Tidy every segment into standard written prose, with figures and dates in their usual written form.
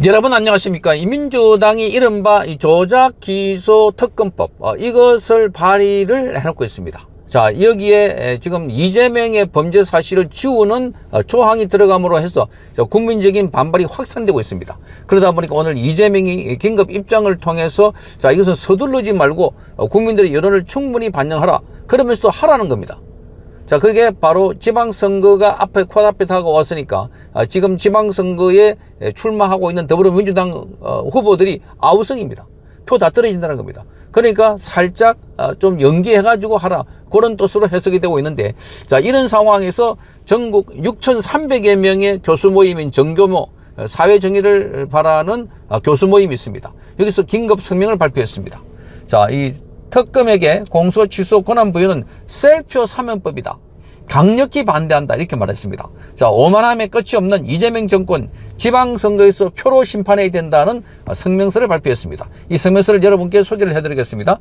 여러분 안녕하십니까. 이 민주당이 이른바 이 조작 기소 특검법 이것을 발의를 해놓고 있습니다. 자, 여기에 지금 이재명의 범죄 사실을 지우는 조항이 들어감으로 해서 국민적인 반발이 확산되고 있습니다. 그러다 보니까 오늘 이재명이 긴급 입장을 통해서 자, 이것은 서두르지 말고 국민들의 여론을 충분히 반영하라, 그러면서도 하라는 겁니다. 자, 그게 바로 지방선거가 코앞에 다가왔으니까 지금 지방선거에 출마하고 있는 더불어민주당 후보들이 아우성입니다. 표 다 떨어진다는 겁니다. 그러니까 살짝 좀 연기해가지고 하라, 그런 뜻으로 해석이 되고 있는데, 자, 이런 상황에서 전국 6,300여 명의 교수 모임인 정교모 사회정의를 바라는 교수 모임이 있습니다. 여기서 긴급 성명을 발표했습니다. 자, 이 특검에게 공소 취소 권한 부여는 셀표 사면법이다, 강력히 반대한다, 이렇게 말했습니다. 자, 오만함의 끝이 없는 이재명 정권 지방선거에서 표로 심판해야 된다는 성명서를 발표했습니다. 이 성명서를 여러분께 소개를 해드리겠습니다.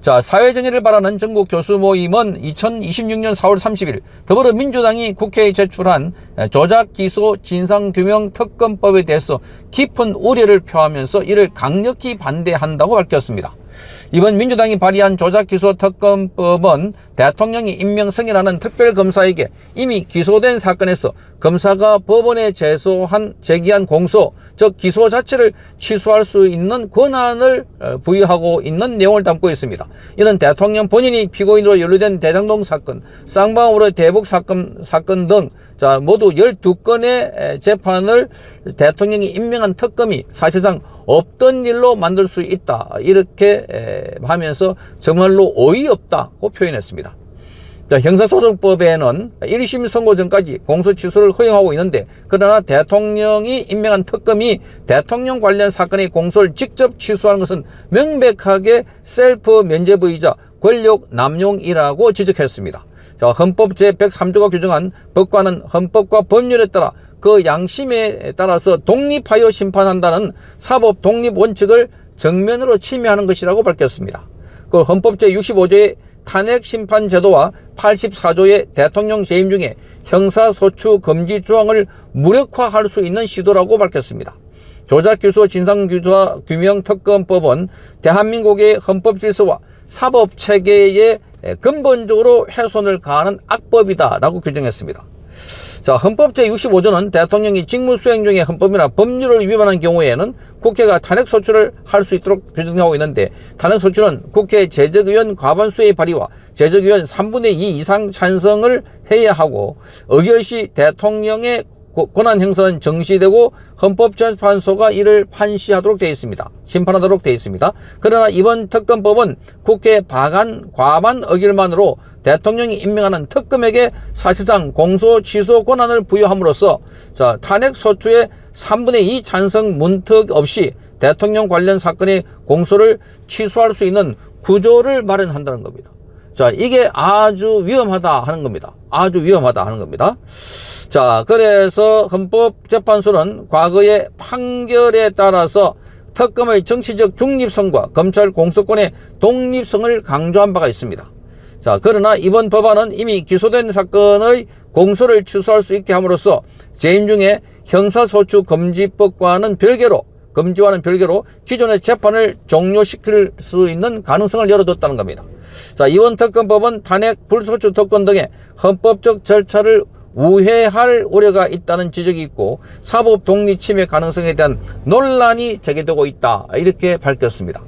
자, 사회정의를 바라는 전국 교수 모임은 2026년 4월 30일 더불어민주당이 국회에 제출한 조작기소 진상규명 특검법에 대해서 깊은 우려를 표하면서 이를 강력히 반대한다고 밝혔습니다. 이번 민주당이 발의한 조작기소 특검법은 대통령이 임명 승인하는 특별검사에게 이미 기소된 사건에서 검사가 법원에 제기한 공소, 즉 기소 자체를 취소할 수 있는 권한을 부여하고 있는 내용을 담고 있습니다. 이는 대통령 본인이 피고인으로 연루된 대장동 사건, 쌍방울의 대북 사건 등 모두 12건의 재판을 대통령이 임명한 특검이 사실상 없던 일로 만들 수 있다, 이렇게 하면서 정말로 어이없다고 표현했습니다. 자, 형사소송법에는 1심 선고 전까지 공소 취소를 허용하고 있는데, 그러나 대통령이 임명한 특검이 대통령 관련 사건의 공소를 직접 취소하는 것은 명백하게 셀프 면죄부이자 권력 남용이라고 지적했습니다. 자, 헌법 제103조가 규정한 법관은 헌법과 법률에 따라 그 양심에 따라서 독립하여 심판한다는 사법 독립 원칙을 정면으로 침해하는 것이라고 밝혔습니다. 그 헌법 제65조의 탄핵 심판 제도와 84조의 대통령 재임 중에 형사소추 금지 조항을 무력화할 수 있는 시도라고 밝혔습니다. 조작기소 진상규명 특검법은 대한민국의 헌법 질서와 사법 체계에 근본적으로 훼손을 가하는 악법이다라고 규정했습니다. 자, 헌법 제65조는 대통령이 직무 수행 중에 헌법이나 법률을 위반한 경우에는 국회가 탄핵소추를 할 수 있도록 규정하고 있는데, 탄핵소추는 국회 제적의원 과반수의 발의와 제적의원 3분의 2 이상 찬성을 해야 하고, 의결 시 대통령의 권한 행사는 정시되고 헌법재판소가 이를 판시하도록 되어 있습니다. 심판하도록 되어 있습니다. 그러나 이번 특검법은 국회 과반 의결만으로 대통령이 임명하는 특검에게 사실상 공소 취소 권한을 부여함으로써 탄핵 소추의 3분의 2 찬성 문턱 없이 대통령 관련 사건의 공소를 취소할 수 있는 구조를 마련한다는 겁니다. 자, 이게 아주 위험하다 하는 겁니다. 아주 위험하다 하는 겁니다. 자, 그래서 헌법재판소는 과거의 판결에 따라서 특검의 정치적 중립성과 검찰 공소권의 독립성을 강조한 바가 있습니다. 자, 그러나 이번 법안은 이미 기소된 사건의 공소를 취소할 수 있게 함으로써 재임 중에 형사소추 금지법과는 별개로, 금지와는 별개로 기존의 재판을 종료시킬 수 있는 가능성을 열어뒀다는 겁니다. 자, 이번 특검법은 탄핵, 불소추 특권 등의 헌법적 절차를 우회할 우려가 있다는 지적이 있고 사법 독립 침해 가능성에 대한 논란이 제기되고 있다, 이렇게 밝혔습니다.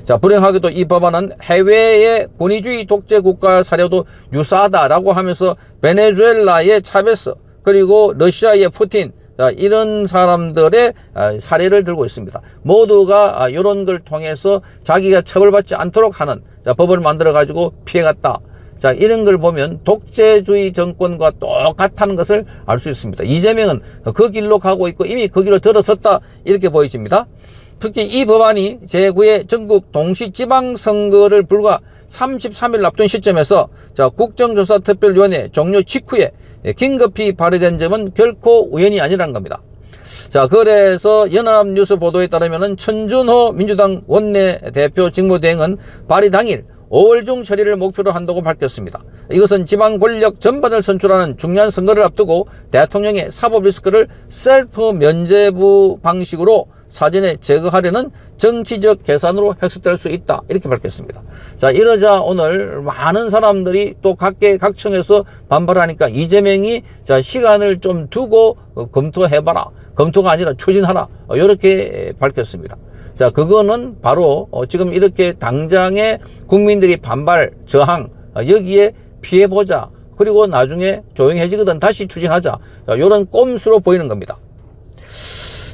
자, 불행하게도 이 법안은 해외의 권위주의 독재 국가 사례도 유사하다라고 하면서 베네수엘라의 차베스, 그리고 러시아의 푸틴, 이런 사람들의 사례를 들고 있습니다. 모두가 이런 걸 통해서 자기가 처벌받지 않도록 하는 법을 만들어 가지고 피해갔다. 자, 이런 걸 보면 독재주의 정권과 똑같다는 것을 알 수 있습니다. 이재명은 그 길로 가고 있고 이미 그 길로 들어섰다, 이렇게 보여집니다. 특히 이 법안이 제9회 전국 동시지방선거를 불과 33일 앞둔 시점에서 국정조사특별위원회 종료 직후에 긴급히 발의된 점은 결코 우연이 아니라는 겁니다. 자, 그래서 연합뉴스 보도에 따르면 천준호 민주당 원내대표 직무대행은 발의 당일 5월 중 처리를 목표로 한다고 밝혔습니다. 이것은 지방 권력 전반을 선출하는 중요한 선거를 앞두고 대통령의 사법 리스크를 셀프 면죄부 방식으로 사전에 제거하려는 정치적 계산으로 해석될 수 있다, 이렇게 밝혔습니다. 자, 이러자 오늘 많은 사람들이 또 각청에서 반발하니까 이재명이 자, 시간을 좀 두고 검토해봐라, 검토가 아니라 추진하라, 이렇게 밝혔습니다. 자, 그거는 바로 지금 이렇게 당장의 국민들이 반발, 저항, 여기에 피해보자, 그리고 나중에 조용해지거든 다시 추진하자, 이런 꼼수로 보이는 겁니다.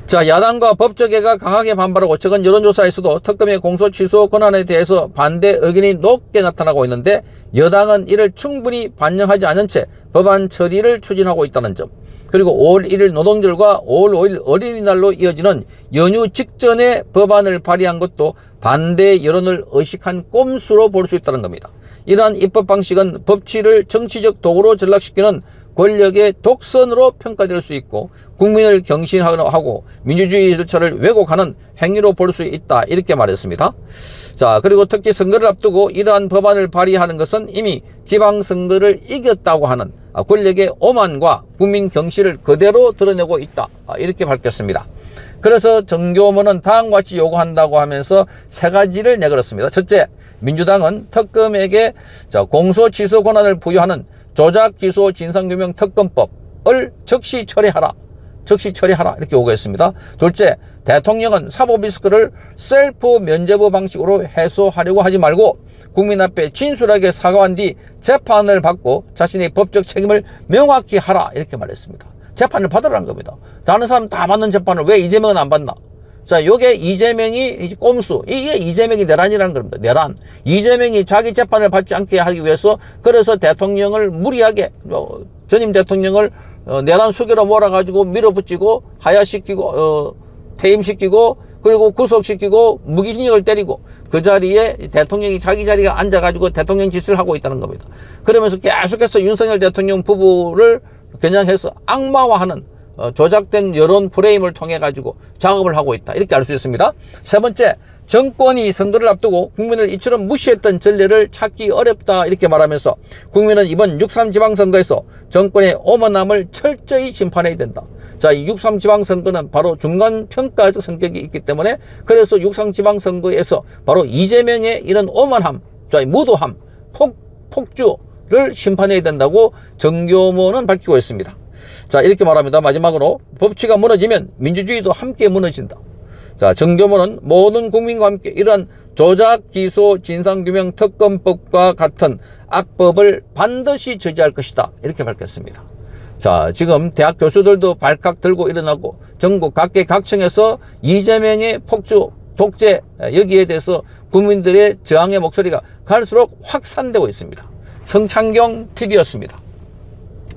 자, 야당과 법조계가 강하게 반발하고 최근 여론조사에서도 특검의 공소 취소 권한에 대해서 반대 의견이 높게 나타나고 있는데, 여당은 이를 충분히 반영하지 않은 채 법안 처리를 추진하고 있다는 점, 그리고 5월 1일 노동절과 5월 5일 어린이날로 이어지는 연휴 직전에 법안을 발의한 것도 반대 여론을 의식한 꼼수로 볼 수 있다는 겁니다. 이러한 입법 방식은 법치를 정치적 도구로 전락시키는 권력의 독선으로 평가될 수 있고 국민을 경신하고 민주주의 절차를 왜곡하는 행위로 볼 수 있다, 이렇게 말했습니다. 자, 그리고 특히 선거를 앞두고 이러한 법안을 발의하는 것은 이미 지방선거를 이겼다고 하는 권력의 오만과 국민 경시를 그대로 드러내고 있다, 이렇게 밝혔습니다. 그래서 정교문은 다음과 같이 요구한다고 하면서 세 가지를 내걸었습니다. 첫째, 민주당은 특검에게 공소 취소 권한을 부여하는 조작기소 진상규명 특검법을 즉시 처리하라, 이렇게 요구했습니다. 둘째, 대통령은 사법 리스크를 셀프 면죄부 방식으로 해소하려고 하지 말고 국민 앞에 진술하게 사과한 뒤 재판을 받고 자신의 법적 책임을 명확히 하라, 이렇게 말했습니다. 재판을 받으라는 겁니다. 다른 사람 다 받는 재판을 왜 이재명은 안 받나? 자, 요게 이재명이 꼼수, 이게 이재명이 내란이라는 겁니다. 내란. 이재명이 자기 재판을 받지 않게 하기 위해서, 그래서 대통령을 무리하게, 전임 대통령을 내란 수개로 몰아가지고 밀어붙이고 하야시키고 퇴임시키고 그리고 구속시키고 무기징역을 때리고 그 자리에 대통령이 자기 자리에 앉아가지고 대통령 짓을 하고 있다는 겁니다. 그러면서 계속해서 윤석열 대통령 부부를 겨냥해서 악마화하는 조작된 여론 프레임을 통해 가지고 작업을 하고 있다, 이렇게 알 수 있습니다. 세 번째, 정권이 선거를 앞두고 국민을 이처럼 무시했던 전례를 찾기 어렵다, 이렇게 말하면서 국민은 이번 6.3 지방선거에서 정권의 오만함을 철저히 심판해야 된다. 자, 이 6.3 지방선거는 바로 중간평가적 성격이 있기 때문에, 그래서 6.3 지방선거에서 바로 이재명의 이런 오만함, 무도함, 폭주를 심판해야 된다고 정교문은 밝히고 있습니다. 자, 이렇게 말합니다. 마지막으로, 법치가 무너지면 민주주의도 함께 무너진다. 자, 정교문은 모든 국민과 함께 이러한 조작, 기소, 진상규명 특검법과 같은 악법을 반드시 저지할 것이다, 이렇게 밝혔습니다. 자, 지금 대학 교수들도 발칵 들고 일어나고 전국 각계각층에서 이재명의 폭주, 독재, 여기에 대해서 국민들의 저항의 목소리가 갈수록 확산되고 있습니다. 성창경 TV였습니다.